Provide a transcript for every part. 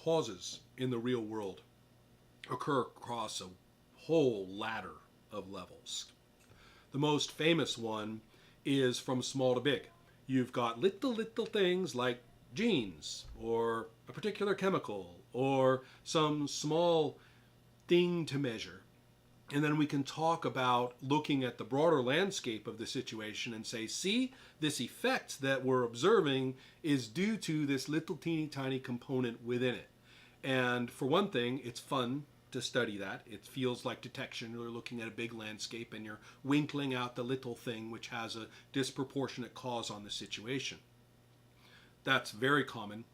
causes in the real world occur across a whole ladder of levels. The most famous one is from small to big. You've got little things like genes or a particular chemical or some small thing to measure. And then we can talk about looking at the broader landscape of the situation and say, see, this effect that we're observing is due to this little teeny tiny component within it. And for one thing, it's fun to study that. It feels like detection. You're looking at a big landscape and you're winkling out the little thing which has a disproportionate cause on the situation. That's very common.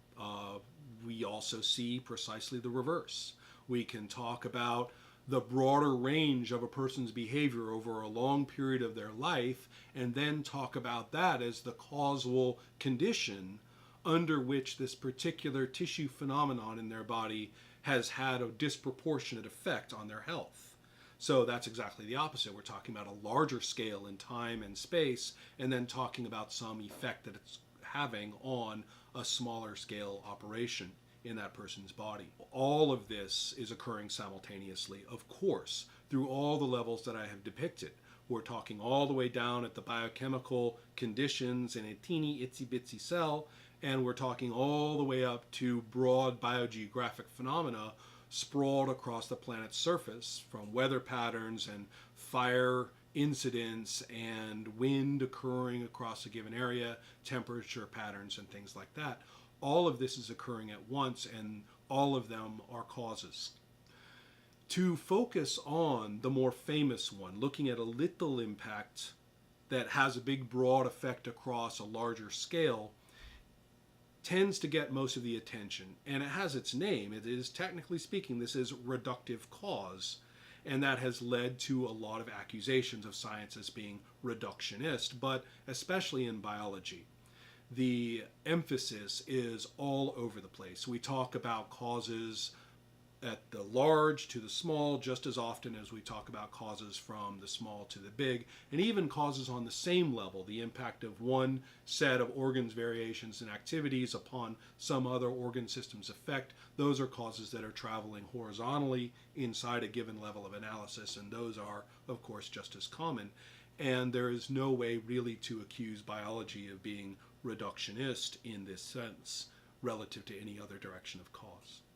We also see precisely the reverse. We can talk about the broader range of a person's behavior over a long period of their life and then talk about that as the causal condition under which this particular tissue phenomenon in their body has had a disproportionate effect on their health. So that's exactly the opposite. We're talking about a larger scale in time and space and then talking about some effect that it's having on a smaller scale operation in that person's body. All of this is occurring simultaneously, of course, through all the levels that I have depicted. We're talking all the way down at the biochemical conditions in a teeny itsy bitsy cell, and we're talking all the way up to broad biogeographic phenomena sprawled across the planet's surface, from weather patterns and fire incidents and wind occurring across a given area, temperature patterns and things like that. All of this is occurring at once, and all of them are causes. To focus on the more famous one, looking at a little impact that has a big broad effect across a larger scale, tends to get most of the attention. And it has its name. It is, technically speaking, this is reductive cause. And that has led to a lot of accusations of science as being reductionist, but especially in biology. The emphasis is all over the place. We talk about causes at the large to the small just as often as we talk about causes from the small to the big, and even causes on the same level, the impact of one set of organs, variations, and activities upon some other organ system's effect. Those are causes that are traveling horizontally inside a given level of analysis, and those are, of course, just as common. And there is no way really to accuse biology of being reductionist in this sense relative to any other direction of cause.